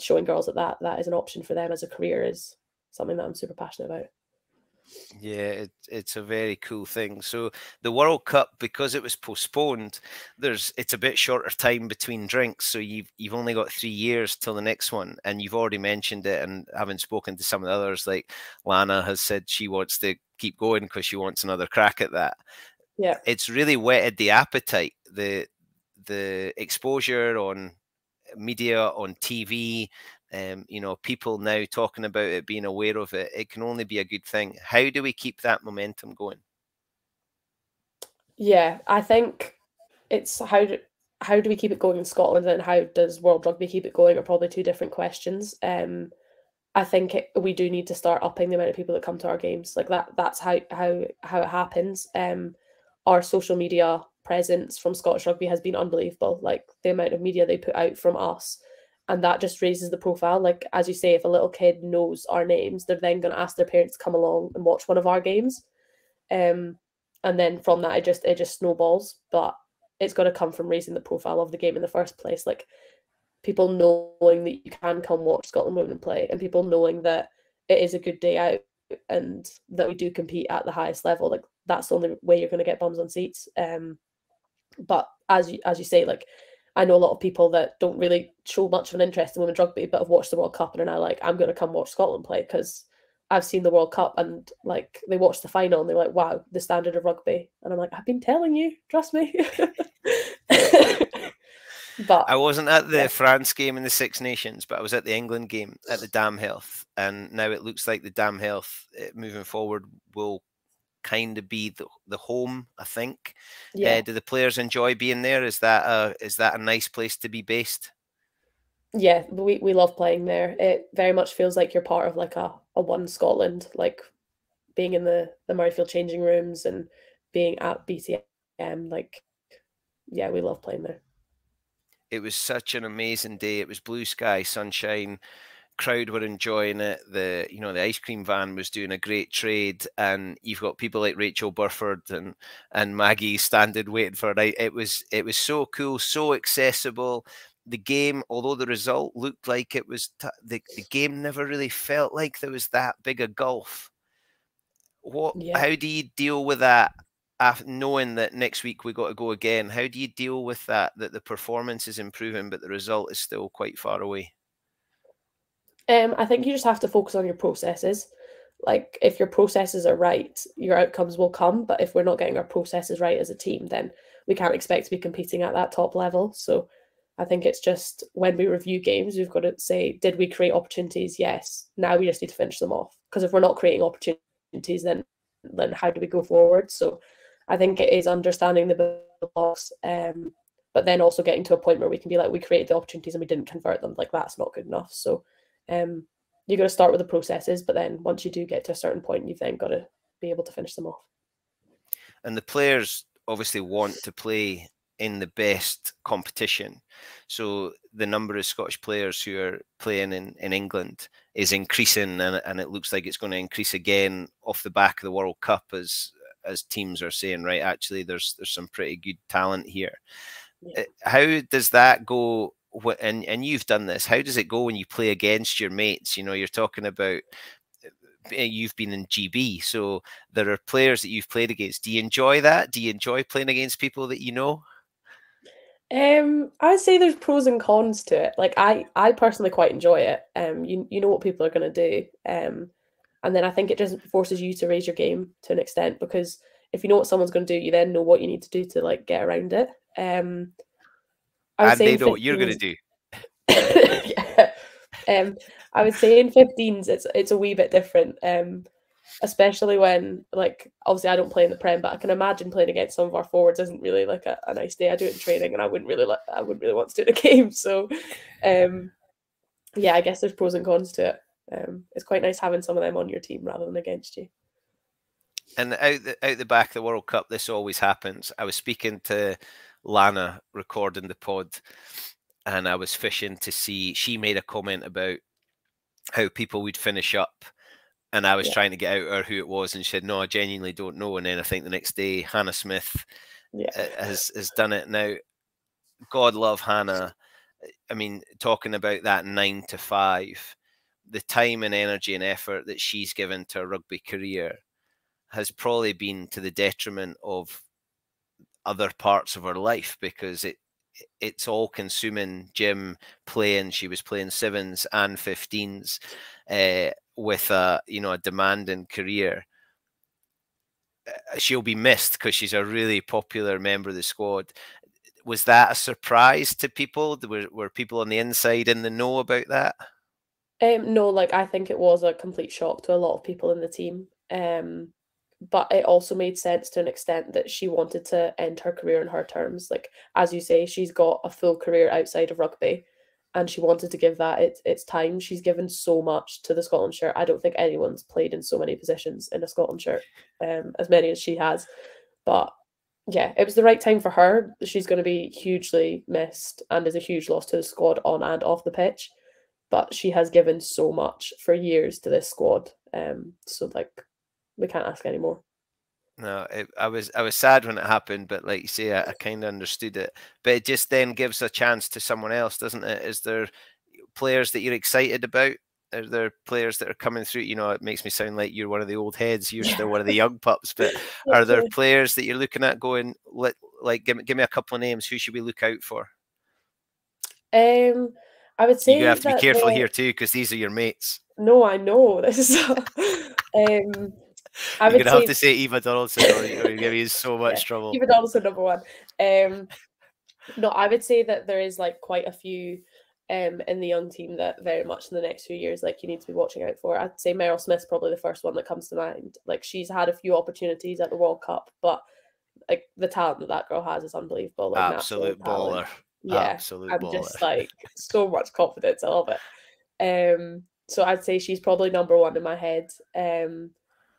B: showing girls that is an option for them as a career is something that I'm super passionate about.
A: Yeah, it's a very cool thing. So the World Cup, because it was postponed, it's a bit shorter time between drinks. So you've only got 3 years till the next one, and you've already mentioned it. And having spoken to some of the others, like Lana has said, she wants to keep going because she wants another crack at that.
B: Yeah.
A: It's really whetted the appetite, the exposure on media, on TV, people now talking about it, being aware of it. It can only be a good thing. How do we keep that momentum going?
B: Yeah, I think it's how do we keep it going in Scotland, and how does World Rugby keep it going, are probably two different questions. I think we do need to start upping the amount of people that come to our games. Like, that's how it happens. Our social media presence from Scottish Rugby has been unbelievable. Like, the amount of media they put out from us, and that just raises the profile. Like, as you say, if a little kid knows our names, they're then going to ask their parents to come along and watch one of our games. Um, and then from that, it just snowballs. But it's got to come from raising the profile of the game in the first place. Like, people knowing that you can come watch Scotland women play, and people knowing that it is a good day out, and that we do compete at the highest level. Like, that's the only way you're going to get bums on seats. But as you say, like, I know a lot of people that don't really show much of an interest in women's rugby, but have watched the World Cup and are now like, I'm going to come watch Scotland play because I've seen the World Cup, and like, they watched the final and they're like, wow, the standard of rugby. And I'm like, I've been telling you, trust me. But
A: I wasn't at the
B: yeah,
A: France game in the Six Nations, but I was at the England game at the Dam Health, and now it looks like the Dam Health moving forward will kind of be the home, I think.
B: Yeah.
A: Do the players enjoy being there? Is that a nice place to be based?
B: Yeah, we love playing there. It very much feels like you're part of like a one Scotland, like being in the Murrayfield changing rooms and being at BTM. Like, yeah, we love playing there.
A: It was such an amazing day. It was blue sky, sunshine. Crowd were enjoying it. The ice cream van was doing a great trade, and you've got people like Rachel Burford and Maggie standing waiting for it. It was so cool, so accessible. The game, although the result looked like it was the game, never really felt like there was that big a gulf.
B: Yeah.
A: How do you deal with that? Knowing that next week we got to go again, how do you deal with that the performance is improving but the result is still quite far away?
B: I think you just have to focus on your processes. Like, if your processes are right, your outcomes will come. But if we're not getting our processes right as a team, then we can't expect to be competing at that top level. So I think it's just when we review games, we've got to say, did we create opportunities? Yes. Now we just need to finish them off. Because if we're not creating opportunities, then how do we go forward? So I think it is understanding the building blocks, but then also getting to a point where we can be like, we created the opportunities and we didn't convert them. Like, that's not good enough. So you got to start with the processes, but then once you do get to a certain point, you've then got to be able to finish them off.
A: And the players obviously want to play in the best competition. So the number of Scottish players who are playing in England is increasing, and it looks like it's going to increase again off the back of the World Cup as teams are saying, right, actually there's some pretty good talent here.
B: Yeah.
A: How does that go? And you've done this. How does it go when you play against your mates? You're talking about you've been in GB, so there are players that you've played against. Do you enjoy that? Do you enjoy playing against people that you know?
B: I'd say there's pros and cons to it. Like, I personally quite enjoy it. You know what people are going to do. And then I think it just forces you to raise your game to an extent, because if you know what someone's going to do, you then know what you need to do to like get around it. I would
A: And
B: say
A: they
B: in
A: know what you're going to
B: 15s,
A: do.
B: yeah. I would say in 15s it's a wee bit different. Especially when, like, obviously I don't play in the Prem, but I can imagine playing against some of our forwards isn't really like a nice day. I do it in training, and I wouldn't really want to do it in a game. So, yeah, I guess there's pros and cons to it. It's quite nice having some of them on your team rather than against you.
A: And out the back of the World Cup, this always happens. I was speaking to Lana recording the pod, and I was fishing to see. She made a comment about how people would finish up, and I was
B: Yeah,
A: trying to get out of her who it was, and she said, "No, I genuinely don't know." And then I think the next day, Hannah Smith
B: yeah,
A: has done it. Now, God love Hannah. I mean, talking about that 9 to 5, the time and energy and effort that she's given to her rugby career has probably been to the detriment of other parts of her life, because it's all consuming gym, playing. She was playing sevens and 15s with a demanding career. She'll be missed because she's a really popular member of the squad. Was that a surprise to people? Were people on the inside in the know about that?
B: No, like, I think it was a complete shock to a lot of people in the team. But it also made sense to an extent that she wanted to end her career on her terms. Like, as you say, she's got a full career outside of rugby, and she wanted to give that its time. She's given so much to the Scotland shirt. I don't think anyone's played in so many positions in a Scotland shirt, as many as she has. But yeah, it was the right time for her. She's going to be hugely missed and is a huge loss to the squad on and off the pitch. But she has given so much for years to this squad. So, like, we can't ask anymore.
A: No, I was sad when it happened, but like you say, I kind of understood it. But it just then gives a chance to someone else, doesn't it? Is there players that you're excited about? Are there players that are coming through? It makes me sound like you're one of the old heads. You're still one of the young pups. But are there players that you're looking at going, like, give me a couple of names? Who should we look out for?
B: I would
A: You
B: say
A: have to be
B: that
A: careful here too, because these are your mates.
B: No, I know this is. I
A: You're
B: would
A: gonna have
B: say
A: to say Eva Donaldson, or you're gonna be in so much
B: yeah,
A: trouble.
B: Eva Donaldson number one. No, I would say that there is like quite a few in the young team that very much in the next few years, like, you need to be watching out for. I'd say Meryl Smith's probably the first one that comes to mind. Like, she's had a few opportunities at the World Cup, but like the talent that girl has is unbelievable. Like,
A: absolute baller.
B: Yeah,
A: absolute
B: I'm
A: baller.
B: just like so much confidence. I love it. So I'd say she's probably number one in my head. And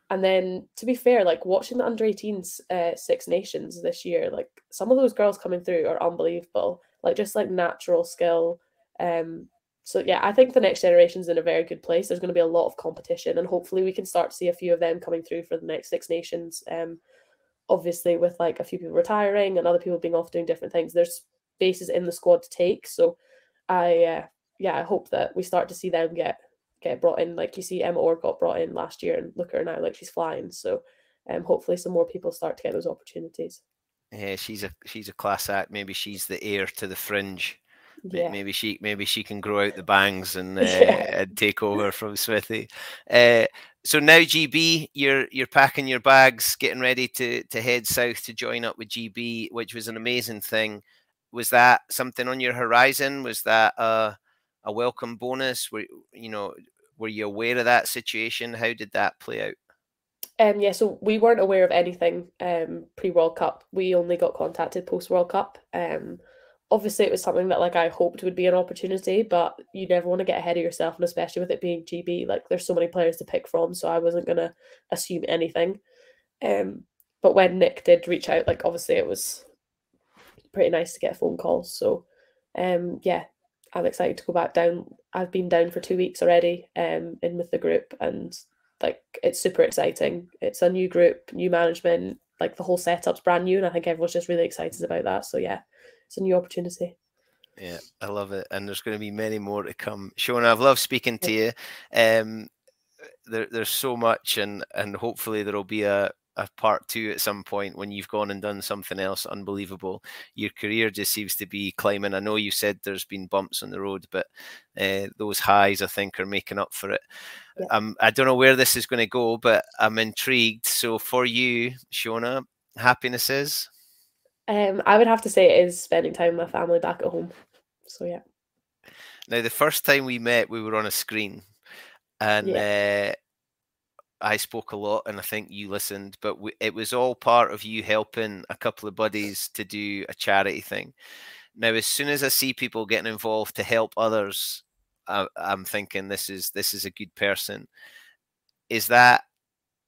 B: then, to be fair, like, watching the under-18s Six Nations this year, like, some of those girls coming through are unbelievable. Like, just like natural skill. So yeah, I think the next generation's in a very good place. There's going to be a lot of competition, and hopefully we can start to see a few of them coming through for the next Six Nations. Obviously, with like a few people retiring and other people being off doing different things, there's spaces in the squad to take. So I hope that we start to see them get brought in. Like, you see Emma Orr got brought in last year, and look at her now, like, she's flying. So hopefully some more people start to get those opportunities.
A: Yeah, she's a class act. Maybe she's the heir to the Fringe. Yeah. Maybe she can grow out the bangs and and take over from Smithy. So now GB, you're packing your bags, getting ready to head south to join up with GB, which was an amazing thing. Was that something on your horizon? Was that a welcome bonus? Were you aware of that situation? How did that play out?
B: Yeah, so we weren't aware of anything pre-World Cup. We only got contacted post-World Cup. Obviously it was something that, like, I hoped would be an opportunity, but you never want to get ahead of yourself, and especially with it being GB, like, there's so many players to pick from, so I wasn't gonna assume anything. But when Nick did reach out, like, obviously it was pretty nice to get a phone call. So yeah, I'm excited to go back down. I've been down for 2 weeks already, in with the group, and like, it's super exciting. It's a new group, new management, like, the whole setup's brand new, and I think everyone's just really excited about that. So yeah, it's a new opportunity.
A: Yeah, I love it, and there's going to be many more to come. Shona, I've loved speaking to you. There's so much, and hopefully there'll be a part two at some point when you've gone and done something else unbelievable. Your career just seems to be climbing. I know you said there's been bumps on the road, but those highs, I think, are making up for it. Yeah. I don't know where this is going to go, but I'm intrigued. So for you, Shona, happiness is?
B: I would have to say it is spending time with my family back at home. So yeah.
A: Now, the first time we met, we were on a screen, and I spoke a lot, and I think you listened, but it was all part of you helping a couple of buddies to do a charity thing. Now, as soon as I see people getting involved to help others, I'm thinking this is a good person. Is that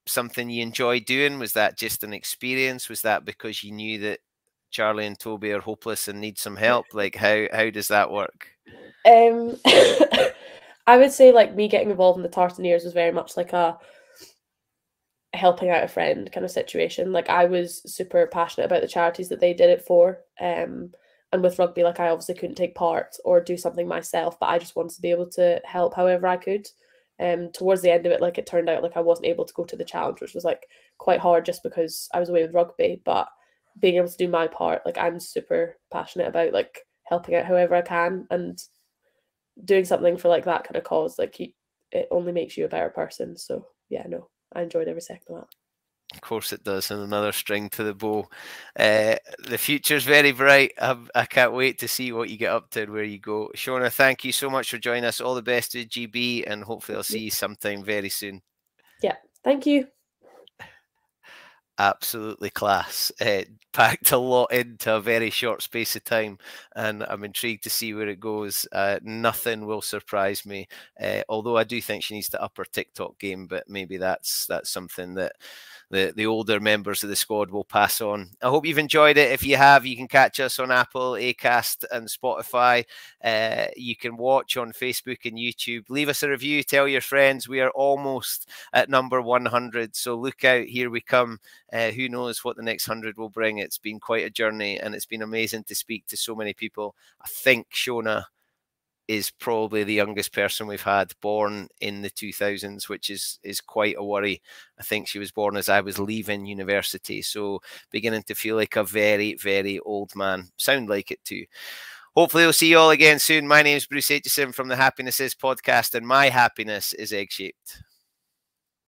A: something you enjoy doing? Was that just an experience? Was that because you knew that Charlie and Toby are hopeless and need some help? Like, how does that work?
B: I would say, like, me getting involved in the Tartaneers was very much like a helping out a friend kind of situation. Like, I was super passionate about the charities that they did it for. And with rugby, like, I obviously couldn't take part or do something myself, but I just wanted to be able to help however I could. Towards the end of it, like, it turned out like I wasn't able to go to the challenge, which was like quite hard just because I was away with rugby. But being able to do my part, like, I'm super passionate about, like, helping out however I can, and doing something for, like, that kind of cause, like, it only makes you a better person. So yeah, no, I enjoyed every second of that.
A: Of course it does, and another string to the bow. The future's very bright. I can't wait to see what you get up to and where you go. Shona, thank you so much for joining us. All the best to GB, and hopefully I'll see you sometime very soon.
B: Yeah, thank you.
A: Absolutely class. Packed a lot into a very short space of time, and I'm intrigued to see where it goes. Nothing will surprise me, although I do think she needs to up her TikTok game, but maybe that's something that the older members of the squad will pass on. I hope you've enjoyed it. If you have, you can catch us on Apple, Acast, and Spotify. You can watch on Facebook and YouTube. Leave us a review. Tell your friends. We are almost at number 100, so look out. Here we come. Who knows what the next 100 will bring. It's been quite a journey, and it's been amazing to speak to so many people. I think Shona is probably the youngest person we've had born in the 2000s, which is quite a worry. I think she was born as I was leaving university, so beginning to feel like a very, very old man. Sound like it too. Hopefully we'll see you all again soon. My name is Bruce Aitchison from the Happiness Is podcast, and my happiness is egg-shaped.